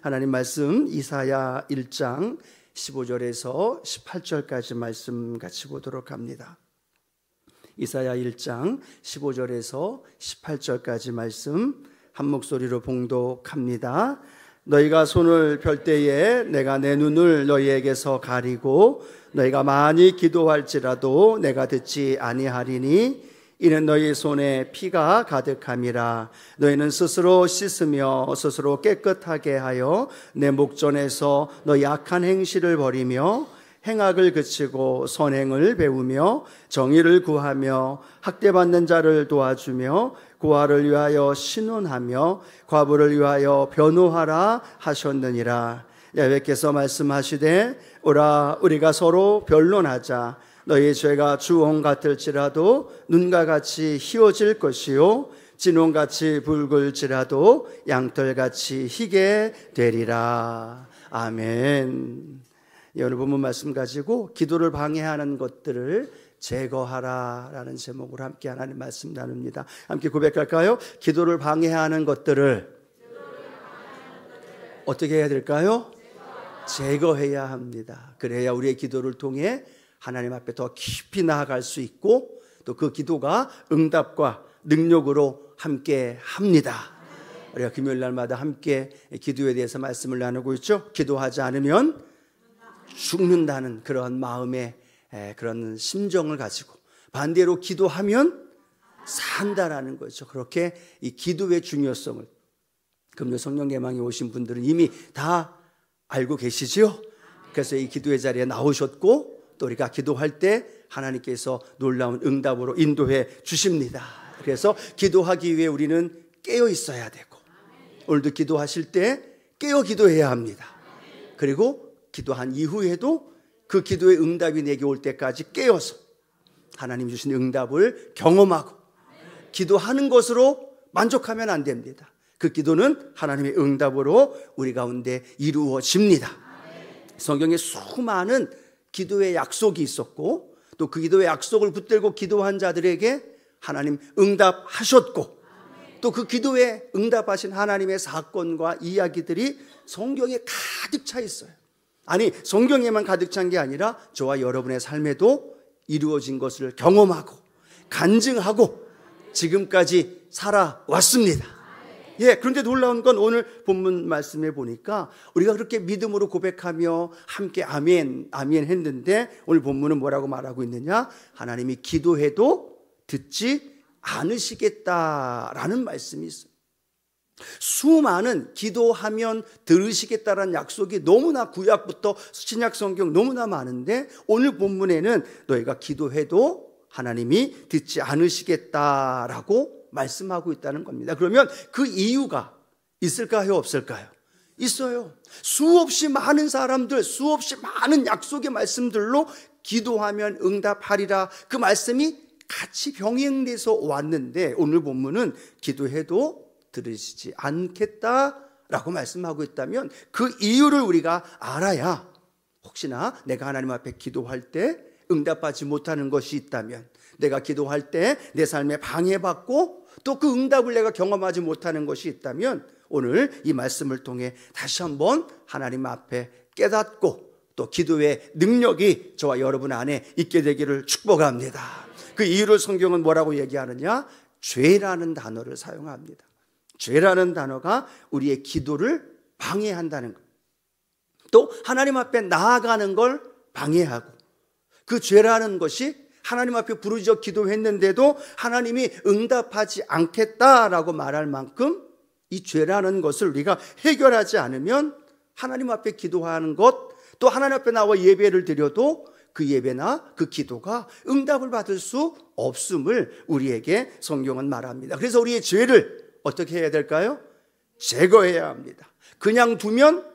하나님 말씀 이사야 1장 15절에서 18절까지 말씀 같이 보도록 합니다. 이사야 1장 15절에서 18절까지 말씀 한 목소리로 봉독합니다. 너희가 손을 펼 때에 내가 내 눈을 너희에게서 가리고 너희가 많이 기도할지라도 내가 듣지 아니하리니 이는 너희 손에 피가 가득함이라. 너희는 스스로 씻으며 스스로 깨끗하게 하여 내 목전에서 너희 악한 행실을 버리며 행악을 그치고 선행을 배우며 정의를 구하며 학대받는 자를 도와주며 고아를 위하여 신원하며 과부를 위하여 변호하라 하셨느니라. 야훼께서 말씀하시되 오라 우리가 서로 변론하자. 너희 죄가 주홍 같을지라도 눈과 같이 희어질 것이요 진홍같이 붉을지라도 양털같이 희게 되리라. 아멘. 오늘 본문 말씀 가지고 기도를 방해하는 것들을 제거하라 라는 제목으로 함께 하나님 말씀 나눕니다. 함께 고백할까요? 기도를 방해하는 것들을 어떻게 해야 될까요? 제거해야 합니다. 그래야 우리의 기도를 통해 하나님 앞에 더 깊이 나아갈 수 있고 또 그 기도가 응답과 능력으로 함께 합니다. 우리가 금요일 날마다 함께 기도에 대해서 말씀을 나누고 있죠. 기도하지 않으면 죽는다는 그런 마음의 그런 심정을 가지고 반대로 기도하면 산다라는 거죠. 그렇게 이 기도의 중요성을 금요 성령 예망에 오신 분들은 이미 다 알고 계시죠. 그래서 이 기도의 자리에 나오셨고 또 우리가 기도할 때 하나님께서 놀라운 응답으로 인도해 주십니다. 그래서 기도하기 위해 우리는 깨어 있어야 되고 오늘도 기도하실 때 깨어 기도해야 합니다. 그리고 기도한 이후에도 그 기도의 응답이 내게 올 때까지 깨어서 하나님 주신 응답을 경험하고 기도하는 것으로 만족하면 안 됩니다. 그 기도는 하나님의 응답으로 우리 가운데 이루어집니다. 성경에 수많은 기도의 약속이 있었고 또 그 기도의 약속을 붙들고 기도한 자들에게 하나님 응답하셨고 또 그 기도에 응답하신 하나님의 사건과 이야기들이 성경에 가득 차 있어요. 아니 성경에만 가득 찬 게 아니라 저와 여러분의 삶에도 이루어진 것을 경험하고 간증하고 지금까지 살아왔습니다. 그런데 놀라운 건 오늘 본문 말씀에 보니까 우리가 그렇게 믿음으로 고백하며 함께 아멘 아멘 했는데 오늘 본문은 뭐라고 말하고 있느냐? 하나님이 기도해도 듣지 않으시겠다라는 말씀이 있어요. 수많은 기도하면 들으시겠다라는 약속이 너무나 구약부터 신약 성경 너무나 많은데 오늘 본문에는 너희가 기도해도 하나님이 듣지 않으시겠다라고 말씀하고 있다는 겁니다. 그러면 그 이유가 있을까요? 없을까요? 있어요. 수없이 많은 사람들, 수없이 많은 약속의 말씀들로 기도하면 응답하리라 그 말씀이 같이 병행돼서 왔는데 오늘 본문은 기도해도 들으시지 않겠다라고 말씀하고 있다면 그 이유를 우리가 알아야 혹시나 내가 하나님 앞에 기도할 때 응답받지 못하는 것이 있다면 내가 기도할 때 내 삶에 방해받고 또 그 응답을 내가 경험하지 못하는 것이 있다면 오늘 이 말씀을 통해 다시 한번 하나님 앞에 깨닫고 또 기도의 능력이 저와 여러분 안에 있게 되기를 축복합니다. 그 이유를 성경은 뭐라고 얘기하느냐? 죄라는 단어를 사용합니다. 죄라는 단어가 우리의 기도를 방해한다는 것. 또 하나님 앞에 나아가는 걸 방해하고 그 죄라는 것이 하나님 앞에 부르짖어 기도했는데도 하나님이 응답하지 않겠다라고 말할 만큼 이 죄라는 것을 우리가 해결하지 않으면 하나님 앞에 기도하는 것 또 하나님 앞에 나와 예배를 드려도 그 예배나 그 기도가 응답을 받을 수 없음을 우리에게 성경은 말합니다. 그래서 우리의 죄를 어떻게 해야 될까요? 제거해야 합니다. 그냥 두면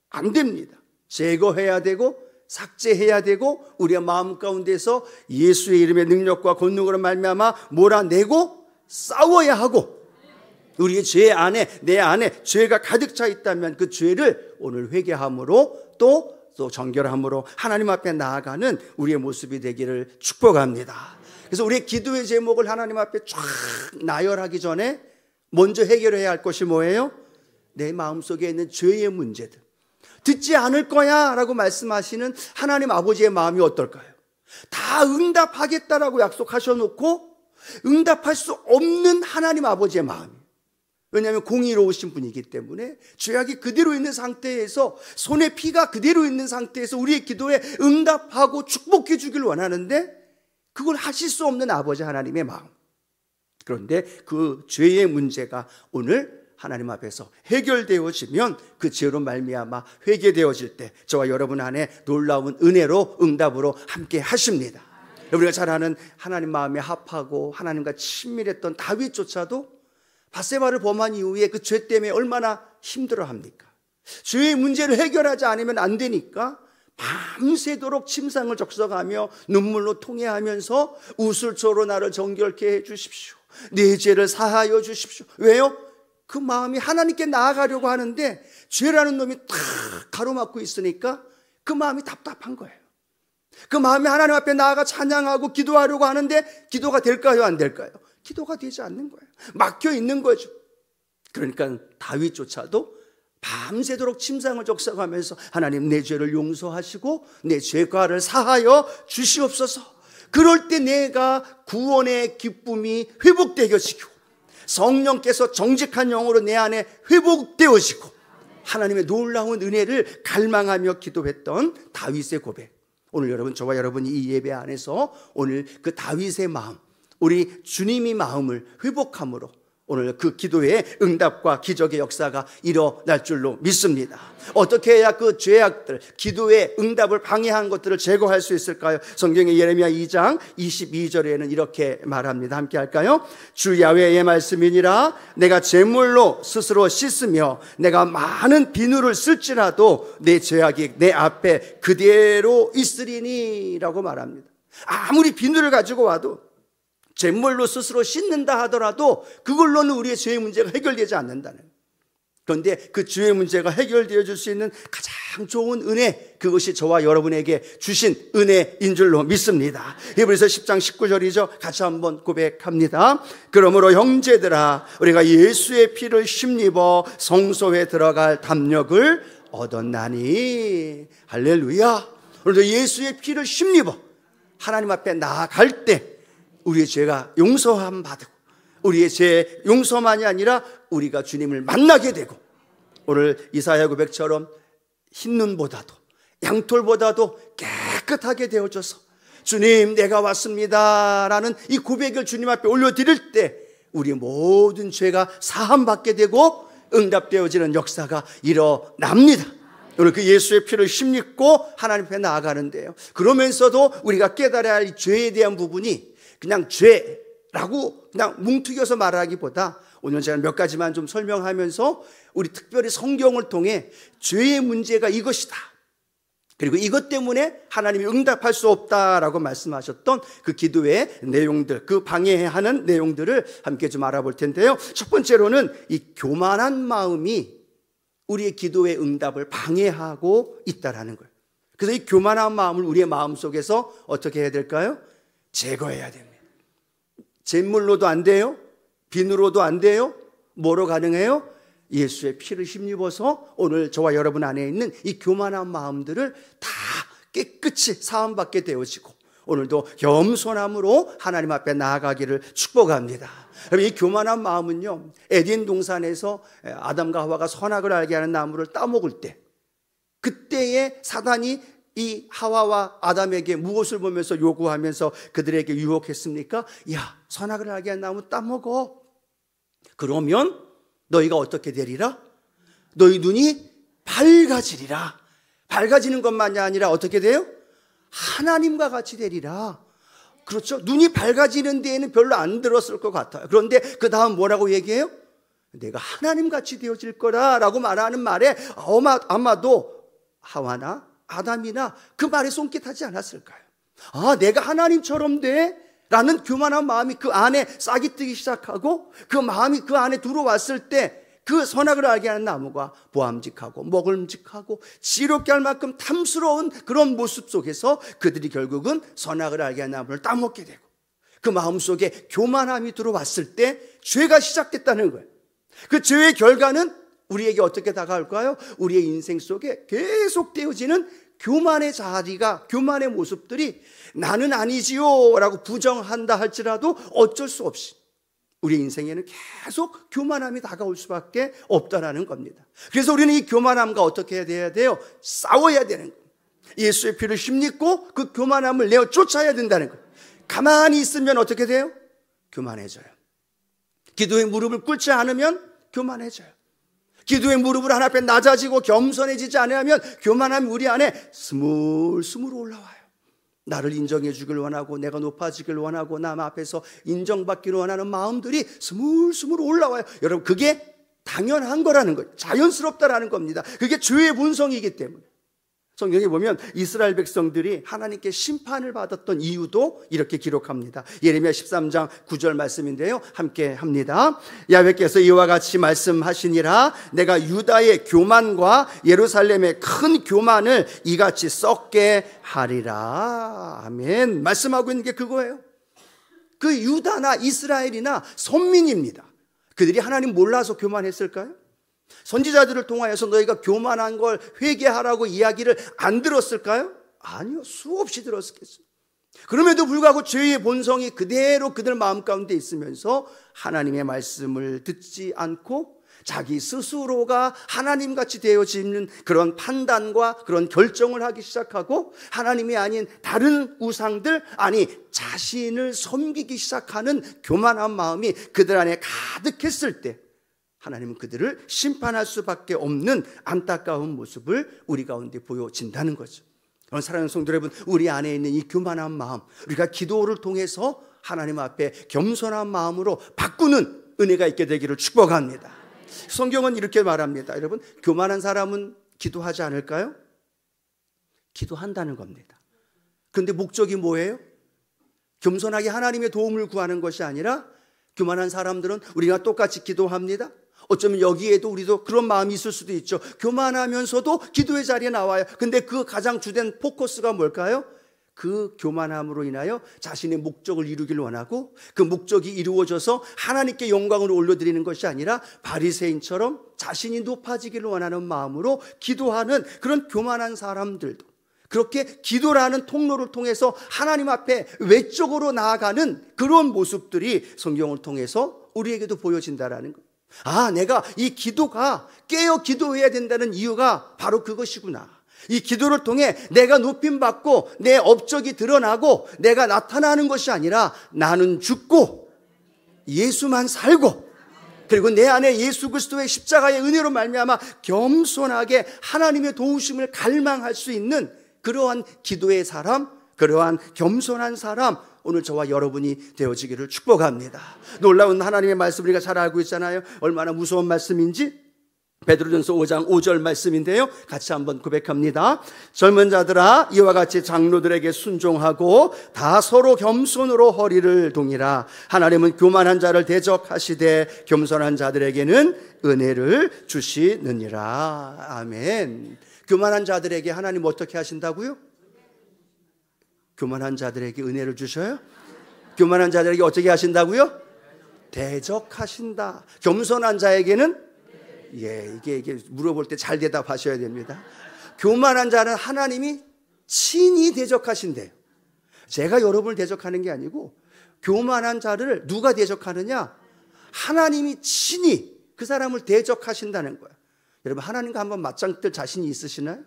안 됩니다. 제거해야 되고 삭제해야 되고 우리의 마음 가운데서 예수의 이름의 능력과 권능으로 말미암아 몰아내고 싸워야 하고 우리의 죄 안에 내 안에 죄가 가득 차 있다면 그 죄를 오늘 회개함으로 또 정결함으로 하나님 앞에 나아가는 우리의 모습이 되기를 축복합니다. 그래서 우리의 기도의 제목을 하나님 앞에 쫙 나열하기 전에 먼저 해결해야 할 것이 뭐예요? 내 마음속에 있는 죄의 문제들, 듣지 않을 거야 라고 말씀하시는 하나님 아버지의 마음이 어떨까요? 다 응답하겠다라고 약속하셔놓고 응답할 수 없는 하나님 아버지의 마음이에요. 왜냐하면 공의로우신 분이기 때문에 죄악이 그대로 있는 상태에서, 손에 피가 그대로 있는 상태에서 우리의 기도에 응답하고 축복해 주길 원하는데 그걸 하실 수 없는 아버지 하나님의 마음. 그런데 그 죄의 문제가 오늘 하나님 앞에서 해결되어지면, 그 죄로 말미암아 회개되어질 때 저와 여러분 안에 놀라운 은혜로, 응답으로 함께 하십니다. 우리가 잘 아는 하나님 마음에 합하고 하나님과 친밀했던 다윗조차도 밧세바를 범한 이후에 그 죄 때문에 얼마나 힘들어합니까? 죄의 문제를 해결하지 않으면 안 되니까 밤새도록 침상을 적셔가며 눈물로 통해하면서 우슬초로 나를 정결케 해 주십시오, 내 죄를 사하여 주십시오. 왜요? 그 마음이 하나님께 나아가려고 하는데 죄라는 놈이 탁 가로막고 있으니까 그 마음이 답답한 거예요. 그 마음이 하나님 앞에 나아가 찬양하고 기도하려고 하는데 기도가 될까요? 안 될까요? 기도가 되지 않는 거예요. 막혀 있는 거죠. 그러니까 다윗조차도 밤새도록 침상을 적셔가면서 하나님, 내 죄를 용서하시고 내 죄과를 사하여 주시옵소서. 그럴 때 내가 구원의 기쁨이 회복되어지고 성령께서 정직한 영으로 내 안에 회복되어지고 하나님의 놀라운 은혜를 갈망하며 기도했던 다윗의 고백. 오늘 여러분, 저와 여러분이 이 예배 안에서 오늘 그 다윗의 마음, 우리 주님이 마음을 회복함으로 오늘 그 기도의 응답과 기적의 역사가 일어날 줄로 믿습니다. 어떻게 해야 그 죄악들, 기도의 응답을 방해한 것들을 제거할 수 있을까요? 성경의 예레미야 2장 22절에는 이렇게 말합니다. 함께 할까요? 주 야훼의 말씀이니라, 내가 제물로 스스로 씻으며 내가 많은 비누를 쓸지라도 내 죄악이 내 앞에 그대로 있으리니 라고 말합니다. 아무리 비누를 가지고 와도, 제물로 스스로 씻는다 하더라도 그걸로는 우리의 죄의 문제가 해결되지 않는다는. 그런데 그 죄의 문제가 해결되어 줄 수 있는 가장 좋은 은혜, 그것이 저와 여러분에게 주신 은혜인 줄로 믿습니다. 히브리서 10장 19절이죠. 같이 한번 고백합니다. 그러므로 형제들아, 우리가 예수의 피를 힘입어 성소에 들어갈 담력을 얻었나니. 할렐루야. 오늘도 예수의 피를 힘입어 하나님 앞에 나아갈 때 우리의 죄가 용서함 받고, 우리의 죄 용서만이 아니라 우리가 주님을 만나게 되고, 오늘 이사야 고백처럼 흰눈보다도 양털보다도 깨끗하게 되어져서 주님, 내가 왔습니다 라는 이 고백을 주님 앞에 올려드릴 때 우리의 모든 죄가 사함받게 되고 응답되어지는 역사가 일어납니다. 오늘 그 예수의 피를 힘입고 하나님 앞에 나아가는데요, 그러면서도 우리가 깨달아야 할 죄에 대한 부분이 그냥 죄라고 그냥 뭉툭여서 말하기보다, 오늘 제가 몇 가지만 좀 설명하면서 우리 특별히 성경을 통해 죄의 문제가 이것이다, 그리고 이것 때문에 하나님이 응답할 수 없다라고 말씀하셨던 그 기도의 내용들, 그 방해하는 내용들을 함께 좀 알아볼 텐데요. 첫 번째로는 이 교만한 마음이 우리의 기도의 응답을 방해하고 있다라는 거예요. 그래서 이 교만한 마음을 우리의 마음속에서 어떻게 해야 될까요? 제거해야 됩니다. 잿물로도 안 돼요. 비누로도 안 돼요. 뭐로 가능해요? 예수의 피를 힘입어서 오늘 저와 여러분 안에 있는 이 교만한 마음들을 다 깨끗이 사함받게 되어지고, 오늘도 겸손함으로 하나님 앞에 나아가기를 축복합니다. 이 교만한 마음은요, 에덴 동산에서 아담과 하와가 선악을 알게 하는 나무를 따먹을 때, 그때에 사단이 이 하와와 아담에게 무엇을 보면서 요구하면서 그들에게 유혹했습니까? 야, 선악을 알게 한 나무 따먹어. 그러면 너희가 어떻게 되리라? 너희 눈이 밝아지리라. 밝아지는 것만이 아니라 어떻게 돼요? 하나님과 같이 되리라. 그렇죠? 눈이 밝아지는 데에는 별로 안 들었을 것 같아요. 그런데 그 다음 뭐라고 얘기해요? 내가 하나님같이 되어질 거라라고 말하는 말에 아마도 하와나 아담이나 그 말에 손짓하지 않았을까요? 아, 내가 하나님처럼 돼? 라는 교만한 마음이 그 안에 싹이 뜨기 시작하고, 그 마음이 그 안에 들어왔을 때 그 선악을 알게 하는 나무가 보암직하고 먹음직하고 지롭게 할 만큼 탐스러운 그런 모습 속에서 그들이 결국은 선악을 알게 하는 나무를 따먹게 되고, 그 마음속에 교만함이 들어왔을 때 죄가 시작됐다는 거예요. 그 죄의 결과는 우리에게 어떻게 다가올까요? 우리의 인생 속에 계속되어지는 교만의 자리가, 교만의 모습들이 나는 아니지요 라고 부정한다 할지라도 어쩔 수 없이 우리 인생에는 계속 교만함이 다가올 수밖에 없다라는 겁니다. 그래서 우리는 이 교만함과 어떻게 해야 돼요? 싸워야 되는 거예요. 예수의 피를 힘입고 그 교만함을 내어 쫓아야 된다는 거예요. 가만히 있으면 어떻게 돼요? 교만해져요. 기도의 무릎을 꿇지 않으면 교만해져요. 기도의 무릎을 하나 앞에 낮아지고 겸손해지지 않으면 교만함이 우리 안에 스물스물 올라와요. 나를 인정해 주길 원하고 내가 높아지길 원하고 남 앞에서 인정받기를 원하는 마음들이 스물스물 올라와요. 여러분, 그게 당연한 거라는 거예요. 자연스럽다라는 겁니다. 그게 죄의 본성이기 때문에. 성경에 보면 이스라엘 백성들이 하나님께 심판을 받았던 이유도 이렇게 기록합니다. 예레미야 13장 9절 말씀인데요, 함께 합니다. 야훼께서 이와 같이 말씀하시니라. 내가 유다의 교만과 예루살렘의 큰 교만을 이같이 썩게 하리라. 아멘. 말씀하고 있는 게 그거예요. 그 유다나 이스라엘이나 선민입니다. 그들이 하나님 몰라서 교만했을까요? 선지자들을 통하여서 너희가 교만한 걸 회개하라고 이야기를 안 들었을까요? 아니요, 수없이 들었겠어요. 그럼에도 불구하고 죄의 본성이 그대로 그들 마음 가운데 있으면서 하나님의 말씀을 듣지 않고 자기 스스로가 하나님같이 되어지는 그런 판단과 그런 결정을 하기 시작하고 하나님이 아닌 다른 우상들, 아니 자신을 섬기기 시작하는 교만한 마음이 그들 안에 가득했을 때 하나님은 그들을 심판할 수밖에 없는 안타까운 모습을 우리 가운데 보여진다는 거죠. 그런 사랑하는 성도 여러분, 우리 안에 있는 이 교만한 마음, 우리가 기도를 통해서 하나님 앞에 겸손한 마음으로 바꾸는 은혜가 있게 되기를 축복합니다. 성경은 이렇게 말합니다. 여러분, 교만한 사람은 기도하지 않을까요? 기도한다는 겁니다. 그런데 목적이 뭐예요? 겸손하게 하나님의 도움을 구하는 것이 아니라 교만한 사람들은 우리가 똑같이 기도합니다. 어쩌면 여기에도 우리도 그런 마음이 있을 수도 있죠. 교만하면서도 기도의 자리에 나와요. 근데 그 가장 주된 포커스가 뭘까요? 그 교만함으로 인하여 자신의 목적을 이루기를 원하고 그 목적이 이루어져서 하나님께 영광을 올려드리는 것이 아니라 바리새인처럼 자신이 높아지기를 원하는 마음으로 기도하는 그런 교만한 사람들도, 그렇게 기도라는 통로를 통해서 하나님 앞에 외적으로 나아가는 그런 모습들이 성경을 통해서 우리에게도 보여진다라는 것. 아, 내가 이 기도가 깨어 기도해야 된다는 이유가 바로 그것이구나. 이 기도를 통해 내가 높임받고 내 업적이 드러나고 내가 나타나는 것이 아니라 나는 죽고 예수만 살고 그리고 내 안에 예수 그리스도의 십자가의 은혜로 말미암아 겸손하게 하나님의 도우심을 갈망할 수 있는 그러한 기도의 사람, 그러한 겸손한 사람, 오늘 저와 여러분이 되어지기를 축복합니다. 놀라운 하나님의 말씀 우리가 잘 알고 있잖아요. 얼마나 무서운 말씀인지. 베드로전서 5장 5절 말씀인데요, 같이 한번 고백합니다. 젊은 자들아, 이와 같이 장로들에게 순종하고 다 서로 겸손으로 허리를 동이라. 하나님은 교만한 자를 대적하시되 겸손한 자들에게는 은혜를 주시느니라. 아멘. 교만한 자들에게 하나님 어떻게 하신다고요? 교만한 자들에게 은혜를 주셔요? 교만한 자들에게 어떻게 하신다고요? 대적하신다. 겸손한 자에게는 이게 물어볼 때 잘 대답하셔야 됩니다. 교만한 자는 하나님이 친히 대적하신대요. 제가 여러분을 대적하는 게 아니고 교만한 자를 누가 대적하느냐? 하나님이 친히 그 사람을 대적하신다는 거예요. 여러분, 하나님과 한번 맞짱 뜰 자신이 있으시나요?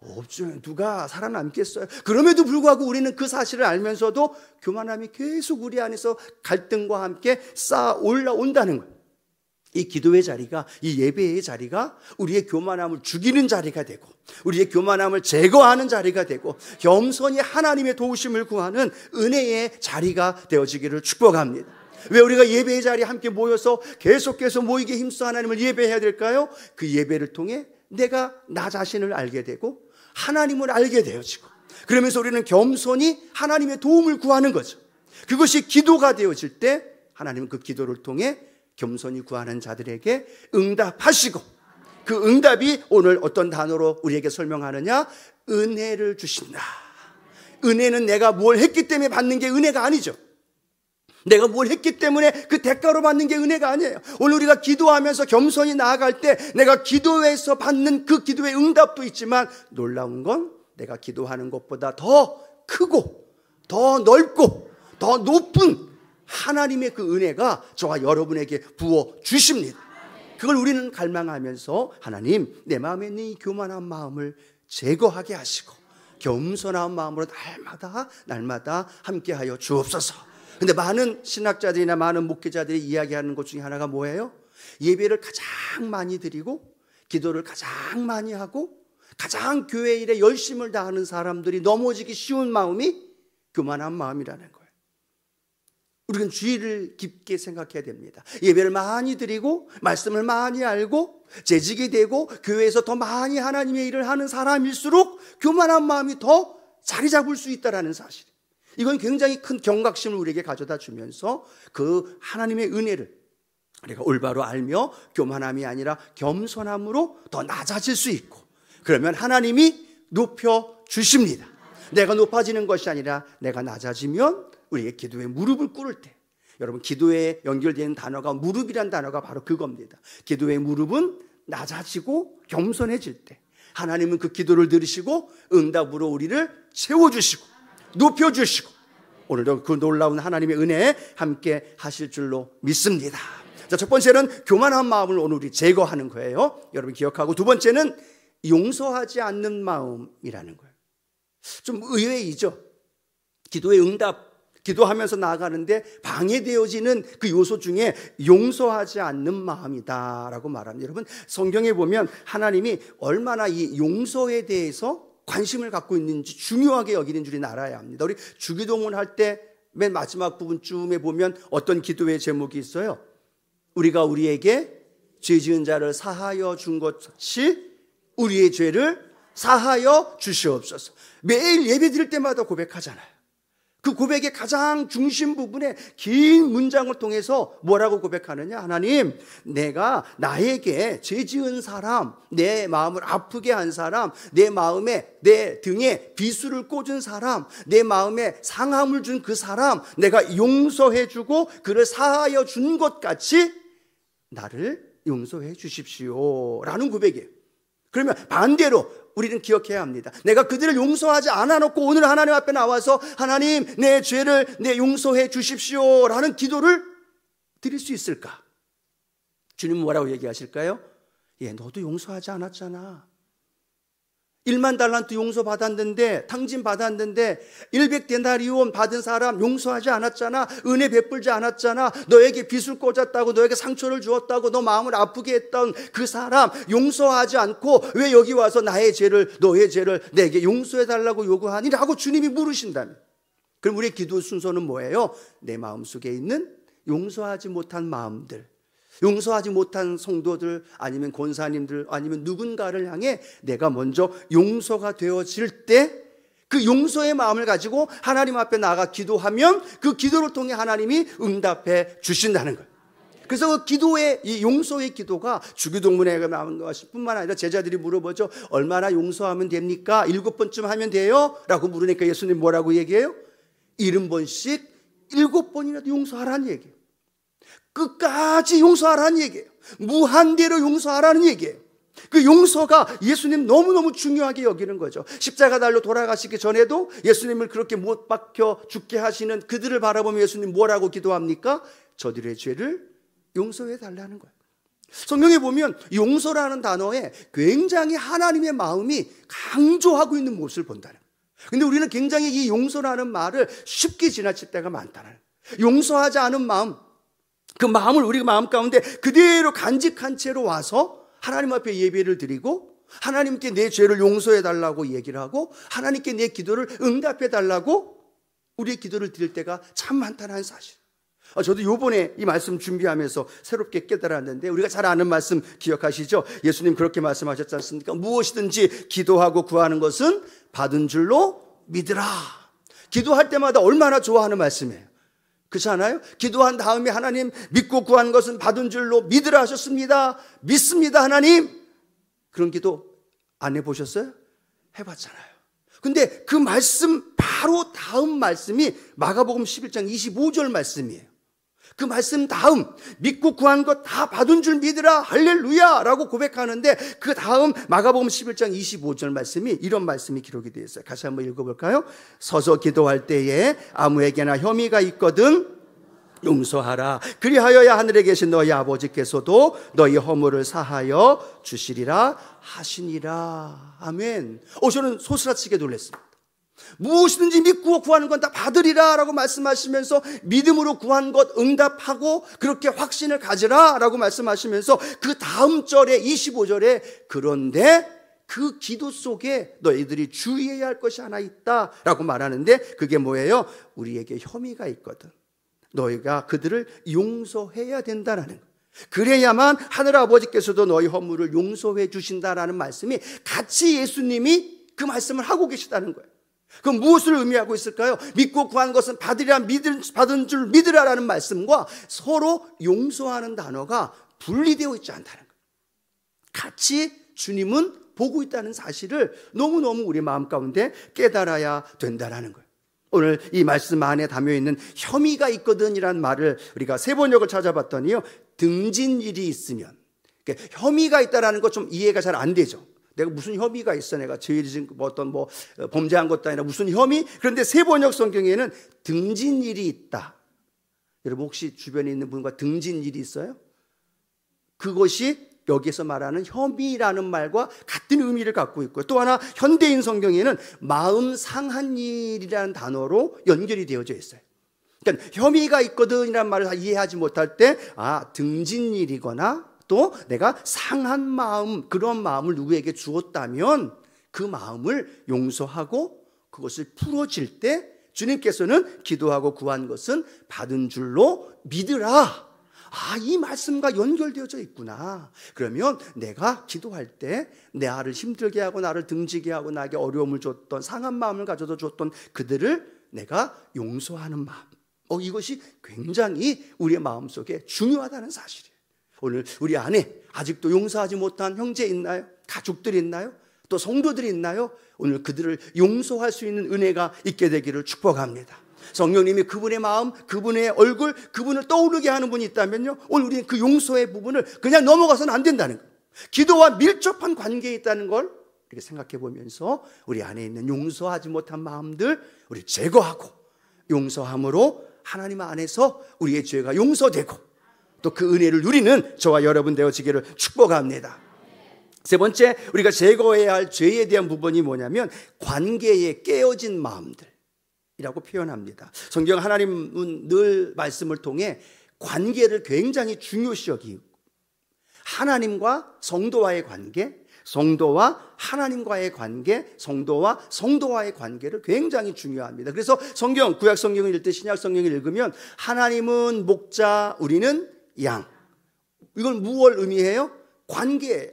없죠. 누가 살아남겠어요? 그럼에도 불구하고 우리는 그 사실을 알면서도 교만함이 계속 우리 안에서 갈등과 함께 쌓아 올라온다는 거예요. 이 기도의 자리가, 이 예배의 자리가 우리의 교만함을 죽이는 자리가 되고 우리의 교만함을 제거하는 자리가 되고 겸손히 하나님의 도우심을 구하는 은혜의 자리가 되어지기를 축복합니다. 왜 우리가 예배의 자리에 함께 모여서 계속해서 모이게 힘써 하나님을 예배해야 될까요? 그 예배를 통해 내가 나 자신을 알게 되고 하나님을 알게 되어지고 그러면서 우리는 겸손히 하나님의 도움을 구하는 거죠. 그것이 기도가 되어질 때 하나님은 그 기도를 통해 겸손히 구하는 자들에게 응답하시고 그 응답이 오늘 어떤 단어로 우리에게 설명하느냐? 은혜를 주신다. 은혜는 내가 뭘 했기 때문에 받는 게 은혜가 아니죠. 내가 뭘 했기 때문에 그 대가로 받는 게 은혜가 아니에요. 오늘 우리가 기도하면서 겸손히 나아갈 때 내가 기도에서 받는 그 기도의 응답도 있지만 놀라운 건 내가 기도하는 것보다 더 크고 더 넓고 더 높은 하나님의 그 은혜가 저와 여러분에게 부어 주십니다. 그걸 우리는 갈망하면서 하나님, 내 마음에 있는 이 교만한 마음을 제거하게 하시고 겸손한 마음으로 날마다 함께하여 주옵소서. 근데 많은 신학자들이나 많은 목회자들이 이야기하는 것 중에 하나가 뭐예요? 예배를 가장 많이 드리고 기도를 가장 많이 하고 가장 교회 일에 열심을 다하는 사람들이 넘어지기 쉬운 마음이 교만한 마음이라는 거예요. 우리는 주의를 깊게 생각해야 됩니다. 예배를 많이 드리고 말씀을 많이 알고 재직이 되고 교회에서 더 많이 하나님의 일을 하는 사람일수록 교만한 마음이 더 자리 잡을 수 있다는 사실. 이건 굉장히 큰 경각심을 우리에게 가져다 주면서 그 하나님의 은혜를 우리가 올바로 알며 교만함이 아니라 겸손함으로 더 낮아질 수 있고, 그러면 하나님이 높여 주십니다. 내가 높아지는 것이 아니라 내가 낮아지면 우리의 기도에 무릎을 꿇을 때, 여러분 기도에 연결되는 단어가 무릎이란 단어가 바로 그겁니다. 기도의 무릎은 낮아지고 겸손해질 때 하나님은 그 기도를 들으시고 응답으로 우리를 채워주시고 높여주시고 오늘도 그 놀라운 하나님의 은혜에 함께 하실 줄로 믿습니다. 자, 첫 번째는 교만한 마음을 오늘 우리 제거하는 거예요. 여러분 기억하고, 두 번째는 용서하지 않는 마음이라는 거예요. 좀 의외이죠. 기도의 응답, 기도하면서 나아가는데 방해되어지는 그 요소 중에 용서하지 않는 마음이다라고 말합니다. 여러분 성경에 보면 하나님이 얼마나 이 용서에 대해서 관심을 갖고 있는지 중요하게 여기는 줄이 알아야 합니다. 우리 주기도문 할 때 맨 마지막 부분쯤에 보면 어떤 기도의 제목이 있어요? 우리가 우리에게 죄 지은 자를 사하여 준 것 같이 우리의 죄를 사하여 주시옵소서. 매일 예배 드릴 때마다 고백하잖아요. 그 고백의 가장 중심 부분에 긴 문장을 통해서 뭐라고 고백하느냐? 하나님, 내가 나에게 죄 지은 사람, 내 마음을 아프게 한 사람, 내 마음에, 내 등에 비수를 꽂은 사람, 내 마음에 상함을 준 그 사람 내가 용서해주고 그를 사하여 준 것 같이 나를 용서해 주십시오 라는 고백이에요. 그러면 반대로 우리는 기억해야 합니다. 내가 그들을 용서하지 않아 놓고 오늘 하나님 앞에 나와서 하나님, 내 죄를 용서해 주십시오 라는 기도를 드릴 수 있을까? 주님은 뭐라고 얘기하실까요? 너도 용서하지 않았잖아. 1만 달란트 용서받았는데, 탕진받았는데 100데나리온 받은 사람 용서하지 않았잖아. 은혜 베풀지 않았잖아. 너에게 빚을 꽂았다고, 너에게 상처를 주었다고, 너 마음을 아프게 했던 그 사람 용서하지 않고 왜 여기 와서 나의 죄를, 너의 죄를 내게 용서해달라고 요구하니? 라고 주님이 물으신다면, 그럼 우리의 기도 순서는 뭐예요? 내 마음속에 있는 용서하지 못한 마음들, 용서하지 못한 성도들, 아니면 권사님들, 아니면 누군가를 향해 내가 먼저 용서가 되어질 때 그 용서의 마음을 가지고 하나님 앞에 나가 기도하면 그 기도를 통해 하나님이 응답해 주신다는 거예요. 그래서 그 기도의, 이 용서의 기도가 주기도문에 나온 것뿐만 아니라 제자들이 물어보죠. 얼마나 용서하면 됩니까? 7번쯤 하면 돼요? 라고 물으니까 예수님 뭐라고 얘기해요? 70번씩 7번이라도 용서하라는 얘기예요. 끝까지 용서하라는 얘기예요. 무한대로 용서하라는 얘기예요. 그 용서가 예수님 너무너무 중요하게 여기는 거죠. 십자가 달로 돌아가시기 전에도 예수님을 그렇게 못 박혀 죽게 하시는 그들을 바라보며 예수님 뭐라고 기도합니까? 저들의 죄를 용서해 달라는 거예요. 성경에 보면 용서라는 단어에 굉장히 하나님의 마음이 강조하고 있는 모습을 본다는 거예요. 근데 우리는 굉장히 이 용서라는 말을 쉽게 지나칠 때가 많다는 거예요. 용서하지 않은 마음, 그 마음을 우리 마음 가운데 그대로 간직한 채로 와서 하나님 앞에 예배를 드리고 하나님께 내 죄를 용서해 달라고 얘기를 하고 하나님께 내 기도를 응답해 달라고 우리의 기도를 드릴 때가 참 많다는 사실. 저도 요번에 이 말씀 준비하면서 새롭게 깨달았는데, 우리가 잘 아는 말씀 기억하시죠? 예수님 그렇게 말씀하셨지 않습니까? 무엇이든지 기도하고 구하는 것은 받은 줄로 믿으라. 기도할 때마다 얼마나 좋아하는 말씀이에요. 그렇지 않아요? 기도한 다음에 하나님, 믿고 구한 것은 받은 줄로 믿으라 하셨습니다. 믿습니다 하나님. 그런 기도 안 해보셨어요? 해봤잖아요. 근데 그 말씀 바로 다음 말씀이 마가복음 11장 25절 말씀이에요. 그 말씀 다음 믿고 구한 것 다 받은 줄 믿으라 할렐루야 라고 고백하는데 그 다음 마가복음 11장 25절 말씀이 이런 말씀이 기록이 되어 있어요. 같이 한번 읽어볼까요? 서서 기도할 때에 아무에게나 혐의가 있거든 용서하라. 그리하여야 하늘에 계신 너희 아버지께서도 너희 허물을 사하여 주시리라 하시니라. 아멘. 저는 소스라치게 놀랐습니다. 무엇이든지 믿고 구하는 건 다 받으리라 라고 말씀하시면서 믿음으로 구한 것 응답하고 그렇게 확신을 가지라 라고 말씀하시면서 그 다음 절에 25절에 그런데 그 기도 속에 너희들이 주의해야 할 것이 하나 있다 라고 말하는데 그게 뭐예요? 우리에게 혐의가 있거든. 너희가 그들을 용서해야 된다는 거예요. 그래야만 하늘아버지께서도 너희 허물을 용서해 주신다라는 말씀이 같이 예수님이 그 말씀을 하고 계시다는 거예요. 그럼 무엇을 의미하고 있을까요? 믿고 구한 것은 받으리라 받은 줄 믿으라라는 말씀과 서로 용서하는 단어가 분리되어 있지 않다는 거예요. 같이 주님은 보고 있다는 사실을 너무너무 우리 마음 가운데 깨달아야 된다는 거예요. 오늘 이 말씀 안에 담겨있는 혐의가 있거든이라는 말을 우리가 세 번역을 찾아봤더니요, 등진 일이 있으면, 그러니까 혐의가 있다는 거 좀 이해가 잘 안 되죠. 내가 무슨 혐의가 있어? 내가 죄를 어떤 범죄한 것도 아니라 무슨 혐의? 그런데 세 번역 성경에는 등진 일이 있다. 여러분 혹시 주변에 있는 분과 등진 일이 있어요? 그것이 여기서 말하는 혐의라는 말과 같은 의미를 갖고 있고요. 또 하나 현대인 성경에는 마음 상한 일이라는 단어로 연결이 되어져 있어요. 그러니까 혐의가 있거든이라는 말을 이해하지 못할 때 등진 일이거나 또 내가 상한 마음, 그런 마음을 누구에게 주었다면 그 마음을 용서하고 그것을 풀어질 때 주님께서는 기도하고 구한 것은 받은 줄로 믿으라. 이 말씀과 연결되어져 있구나. 그러면 내가 기도할 때 나를 힘들게 하고 나를 등지게 하고 나에게 어려움을 줬던, 상한 마음을 가져다 줬던 그들을 내가 용서하는 마음. 이것이 굉장히 우리의 마음속에 중요하다는 사실이에요. 오늘 우리 안에 아직도 용서하지 못한 형제 있나요? 가족들이 있나요? 또 성도들이 있나요? 오늘 그들을 용서할 수 있는 은혜가 있게 되기를 축복합니다. 성령님이 그분의 마음, 그분의 얼굴, 그분을 떠오르게 하는 분이 있다면요, 오늘 우리는 그 용서의 부분을 그냥 넘어가서는 안 된다는 거예요. 기도와 밀접한 관계에 있다는 걸 이렇게 생각해 보면서 우리 안에 있는 용서하지 못한 마음들 우리 제거하고 용서함으로 하나님 안에서 우리의 죄가 용서되고 또 그 은혜를 누리는 저와 여러분 되어지기를 축복합니다. 세 번째, 우리가 제거해야 할 죄에 대한 부분이 뭐냐면 관계에 깨어진 마음들이라고 표현합니다. 성경 하나님은 늘 말씀을 통해 관계를 굉장히 중요시 여기고 하나님과 성도와의 관계, 성도와 하나님과의 관계, 성도와 성도와의 관계를 굉장히 중요합니다. 그래서 구약 성경을 읽을 때 신약 성경을 읽으면 하나님은 목자, 우리는 양. 이건 무엇을 의미해요? 관계예요.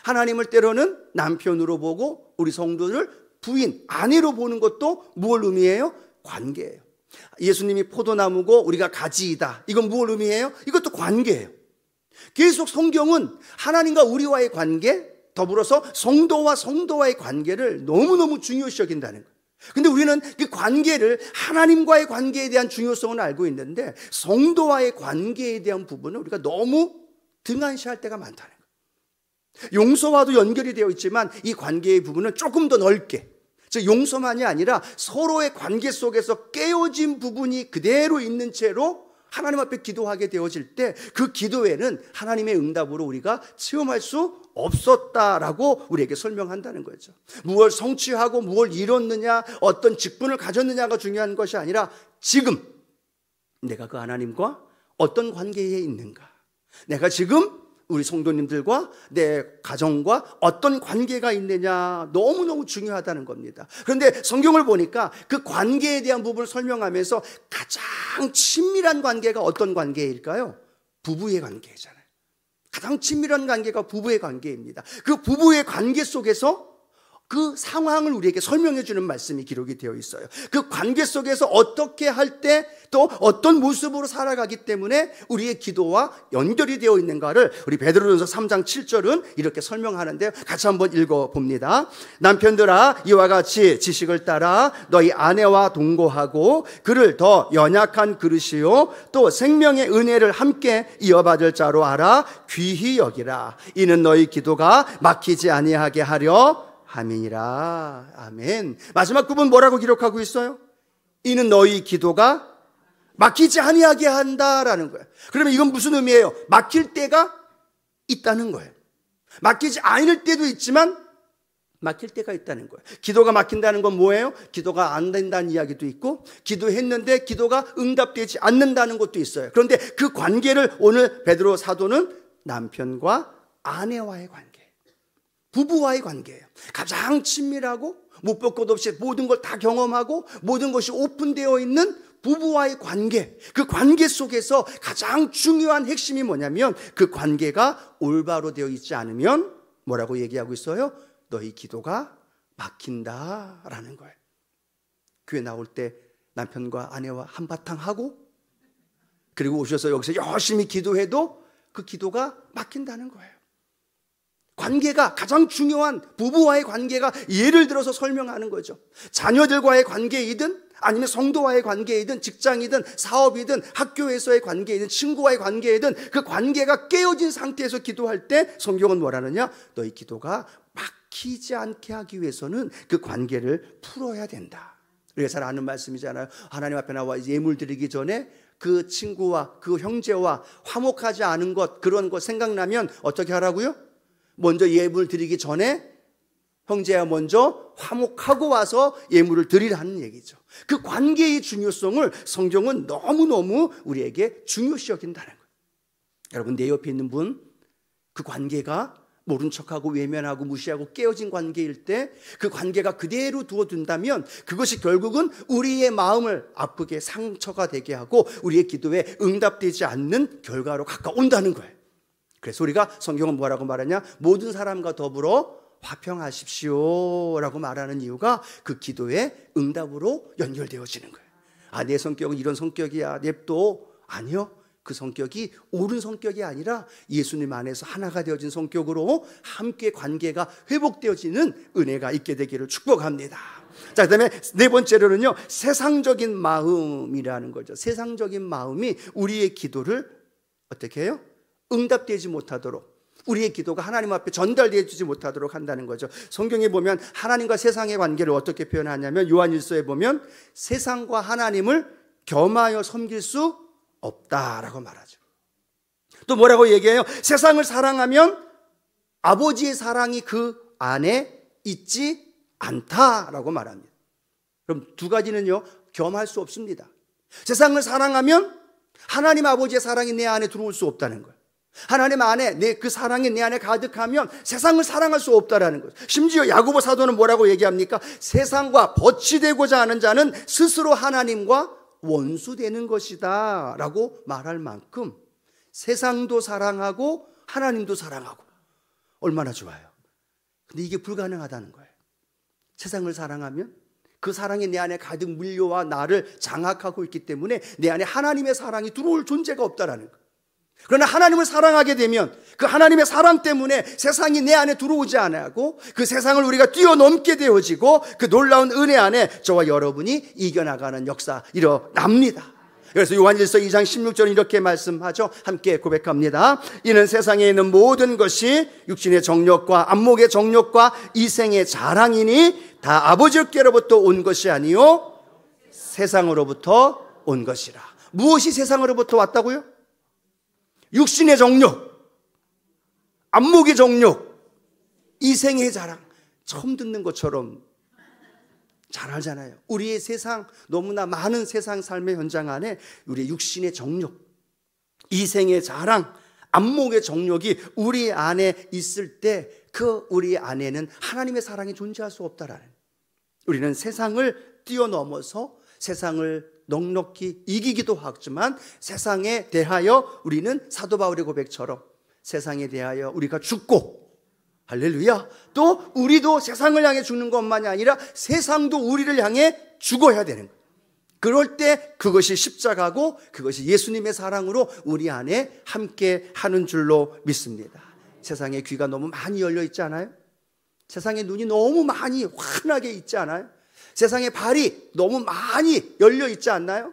하나님을 때로는 남편으로 보고 우리 성도를 부인, 아내로 보는 것도 무엇을 의미해요? 관계예요. 예수님이 포도나무고 우리가 가지이다. 이건 무엇을 의미해요? 이것도 관계예요. 계속 성경은 하나님과 우리와의 관계, 더불어서 성도와 성도와의 관계를 너무너무 중요시 여긴다는 거예요. 근데 우리는 그 관계를 하나님과의 관계에 대한 중요성은 알고 있는데 성도와의 관계에 대한 부분은 우리가 너무 등한시할 때가 많다는 거예요. 용서와도 연결이 되어 있지만 이 관계의 부분은 조금 더 넓게, 즉 용서만이 아니라 서로의 관계 속에서 깨어진 부분이 그대로 있는 채로 하나님 앞에 기도하게 되어질 때 그 기도에는 하나님의 응답으로 우리가 체험할 수 없었다라고 우리에게 설명한다는 거죠. 무엇을 성취하고 무엇을 이뤘느냐, 어떤 직분을 가졌느냐가 중요한 것이 아니라 지금 내가 그 하나님과 어떤 관계에 있는가, 내가 지금 우리 성도님들과 내 가정과 어떤 관계가 있느냐, 너무너무 중요하다는 겁니다. 그런데 성경을 보니까 그 관계에 대한 부분을 설명하면서 가장 친밀한 관계가 어떤 관계일까요? 부부의 관계잖아요. 가장 친밀한 관계가 부부의 관계입니다. 그 부부의 관계 속에서 그 상황을 우리에게 설명해 주는 말씀이 기록이 되어 있어요. 그 관계 속에서 어떻게 할 때 또 어떤 모습으로 살아가기 때문에 우리의 기도와 연결이 되어 있는가를 우리 베드로전서 3장 7절은 이렇게 설명하는데요. 같이 한번 읽어봅니다. 남편들아, 이와 같이 지식을 따라 너희 아내와 동거하고 그를 더 연약한 그릇이요 또 생명의 은혜를 함께 이어받을 자로 알아 귀히 여기라. 이는 너희 기도가 막히지 아니하게 하려 함이니라. 아멘. 마지막 부분 뭐라고 기록하고 있어요? 이는 너희 기도가 막히지 아니하게 한다라는 거예요. 그러면 이건 무슨 의미예요? 막힐 때가 있다는 거예요. 막히지 않을 때도 있지만 막힐 때가 있다는 거예요. 기도가 막힌다는 건 뭐예요? 기도가 안 된다는 이야기도 있고 기도했는데 기도가 응답되지 않는다는 것도 있어요. 그런데 그 관계를 오늘 베드로 사도는 남편과 아내와의 관계, 부부와의 관계예요. 가장 친밀하고 못 볼 것 없이 모든 걸 다 경험하고 모든 것이 오픈되어 있는 부부와의 관계, 그 관계 속에서 가장 중요한 핵심이 뭐냐면 그 관계가 올바로 되어 있지 않으면 뭐라고 얘기하고 있어요? 너희 기도가 막힌다라는 거예요. 교회 나올 때 남편과 아내와 한바탕 하고 그리고 오셔서 여기서 열심히 기도해도 그 기도가 막힌다는 거예요. 관계가 가장 중요한 부부와의 관계가 예를 들어서 설명하는 거죠. 자녀들과의 관계이든 아니면 성도와의 관계이든 직장이든 사업이든 학교에서의 관계이든 친구와의 관계이든 그 관계가 깨어진 상태에서 기도할 때 성경은 뭐라느냐? 너희 기도가 막히지 않게 하기 위해서는 그 관계를 풀어야 된다. 우리가 잘 아는 말씀이잖아요. 하나님 앞에 나와 예물 드리기 전에 그 친구와 그 형제와 화목하지 않은 것, 그런 것 생각나면 어떻게 하라고요? 먼저 예물 드리기 전에 형제야 먼저 화목하고 와서 예물을 드리라는 얘기죠. 그 관계의 중요성을 성경은 너무너무 우리에게 중요시 여긴다는 거예요. 여러분, 내 옆에 있는 분, 그 관계가 모른 척하고 외면하고 무시하고 깨어진 관계일 때 그 관계가 그대로 두어둔다면 그것이 결국은 우리의 마음을 아프게 상처가 되게 하고 우리의 기도에 응답되지 않는 결과로 가까운다는 거예요. 그래서 우리가 성경은 뭐라고 말하냐? 모든 사람과 더불어 화평하십시오 라고 말하는 이유가 그 기도의 응답으로 연결되어지는 거예요. 아, 내 성격은 이런 성격이야, 냅둬. 아니요, 그 성격이 옳은 성격이 아니라 예수님 안에서 하나가 되어진 성격으로 함께 관계가 회복되어지는 은혜가 있게 되기를 축복합니다. 자, 그다음에 네 번째로는요, 세상적인 마음이라는 거죠. 세상적인 마음이 우리의 기도를 어떻게 해요? 응답되지 못하도록, 우리의 기도가 하나님 앞에 전달되지 못하도록 한다는 거죠. 성경에 보면 하나님과 세상의 관계를 어떻게 표현하냐면 요한일서에 보면 세상과 하나님을 겸하여 섬길 수 없다라고 말하죠. 또 뭐라고 얘기해요? 세상을 사랑하면 아버지의 사랑이 그 안에 있지 않다라고 말합니다. 그럼 두 가지는요, 겸할 수 없습니다. 세상을 사랑하면 하나님 아버지의 사랑이 내 안에 들어올 수 없다는 거예요. 하나님 안에 그 사랑이 내 안에 가득하면 세상을 사랑할 수 없다라는 거죠. 심지어 야고보 사도는 뭐라고 얘기합니까? 세상과 벗이 되고자 하는 자는 스스로 하나님과 원수되는 것이다 라고 말할 만큼 세상도 사랑하고 하나님도 사랑하고 얼마나 좋아요. 근데 이게 불가능하다는 거예요. 세상을 사랑하면 그 사랑이 내 안에 가득 물려와 나를 장악하고 있기 때문에 내 안에 하나님의 사랑이 들어올 존재가 없다라는 거예요. 그러나 하나님을 사랑하게 되면 그 하나님의 사랑 때문에 세상이 내 안에 들어오지 않고 그 세상을 우리가 뛰어넘게 되어지고 그 놀라운 은혜 안에 저와 여러분이 이겨나가는 역사 일어납니다. 그래서 요한일서 2장 16절은 이렇게 말씀하죠. 함께 고백합니다. 이는 세상에 있는 모든 것이 육신의 정욕과 안목의 정욕과 이생의 자랑이니 다 아버지께로부터 온 것이 아니요 세상으로부터 온 것이라. 무엇이 세상으로부터 왔다고요? 육신의 정욕, 안목의 정욕, 이생의 자랑. 처음 듣는 것처럼 잘 알잖아요. 우리의 세상, 너무나 많은 세상 삶의 현장 안에 우리의 육신의 정욕, 이생의 자랑, 안목의 정욕이 우리 안에 있을 때 그 우리 안에는 하나님의 사랑이 존재할 수 없다라는. 우리는 세상을 뛰어넘어서 세상을 넉넉히 이기기도 하지만 세상에 대하여 우리는 사도 바울의 고백처럼 세상에 대하여 우리가 죽고 할렐루야. 또 우리도 세상을 향해 죽는 것만이 아니라 세상도 우리를 향해 죽어야 되는 거예요. 그럴 때 그것이 십자가고 그것이 예수님의 사랑으로 우리 안에 함께 하는 줄로 믿습니다. 세상에 귀가 너무 많이 열려 있지 않아요? 세상에 눈이 너무 많이 환하게 있지 않아요? 세상에 발이 너무 많이 열려 있지 않나요?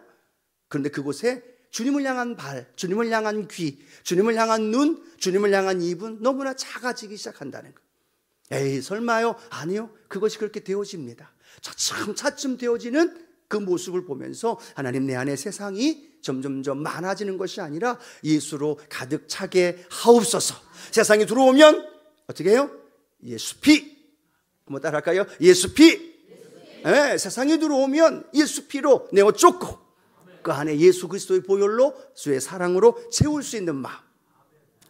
그런데 그곳에 주님을 향한 발, 주님을 향한 귀, 주님을 향한 눈, 주님을 향한 입은 너무나 작아지기 시작한다는 거예요. 에이, 설마요? 아니요. 그것이 그렇게 되어집니다. 차츰 되어지는 그 모습을 보면서 하나님, 내 안에 세상이 점점점 많아지는 것이 아니라 예수로 가득 차게 하옵소서. 세상이 들어오면 어떻게 해요? 예수 피. 한번 따라할까요? 예수 피. 네, 세상이 들어오면 예수 피로 내어 쫓고 그 안에 예수 그리스도의 보혈로 주의 사랑으로 채울 수 있는 마음,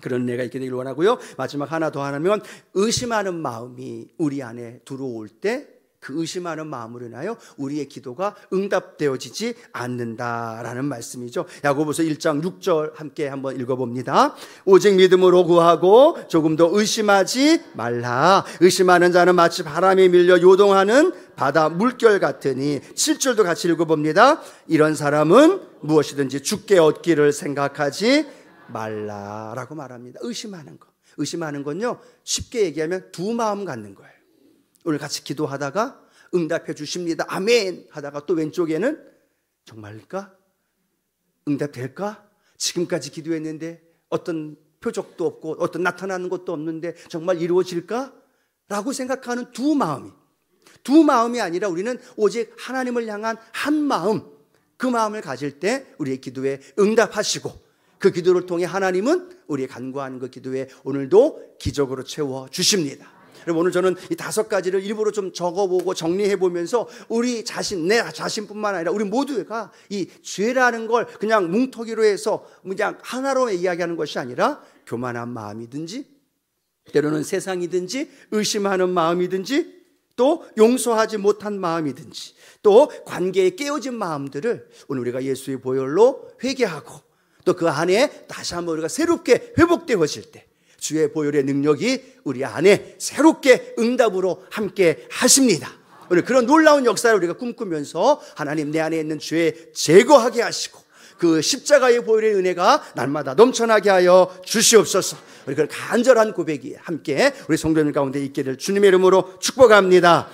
그런 은혜가 있게 되길 원하고요. 마지막 하나 더 하면, 의심하는 마음이 우리 안에 들어올 때 그 의심하는 마음으로 인하여 우리의 기도가 응답되어지지 않는다라는 말씀이죠. 야고보서 1장 6절 함께 한번 읽어봅니다. 오직 믿음으로 구하고 조금 더 의심하지 말라. 의심하는 자는 마치 바람에 밀려 요동하는 바다 물결 같으니. 7절도 같이 읽어봅니다. 이런 사람은 무엇이든지 주께 얻기를 생각하지 말라라고 말합니다. 의심하는 것. 의심하는 건요, 쉽게 얘기하면 두 마음 갖는 거예요. 오늘 같이 기도하다가 응답해 주십니다, 아멘 하다가 또 왼쪽에는 정말일까? 응답될까? 지금까지 기도했는데 어떤 표적도 없고 어떤 나타나는 것도 없는데 정말 이루어질까? 라고 생각하는 두 마음이 아니라 우리는 오직 하나님을 향한 한 마음, 그 마음을 가질 때 우리의 기도에 응답하시고 그 기도를 통해 하나님은 우리의 간구하는 그 기도에 오늘도 기적으로 채워 주십니다. 여러분, 오늘 저는 이 5가지를 일부러 좀 적어보고 정리해보면서 우리 자신, 내 자신뿐만 아니라 우리 모두가 이 죄라는 걸 그냥 뭉터기로 해서 그냥 하나로 이야기하는 것이 아니라 교만한 마음이든지 때로는 세상이든지 의심하는 마음이든지 또 용서하지 못한 마음이든지 또 관계에 깨어진 마음들을 오늘 우리가 예수의 보혈로 회개하고 또 그 안에 다시 한번 우리가 새롭게 회복되어질 때 주의 보혈의 능력이 우리 안에 새롭게 응답으로 함께 하십니다. 오늘 그런 놀라운 역사를 우리가 꿈꾸면서 하나님, 내 안에 있는 죄 제거하게 하시고 그 십자가의 보혈의 은혜가 날마다 넘쳐나게 하여 주시옵소서. 우리 그 간절한 고백이 함께 우리 성도님 가운데 있게 될 주님의 이름으로 축복합니다.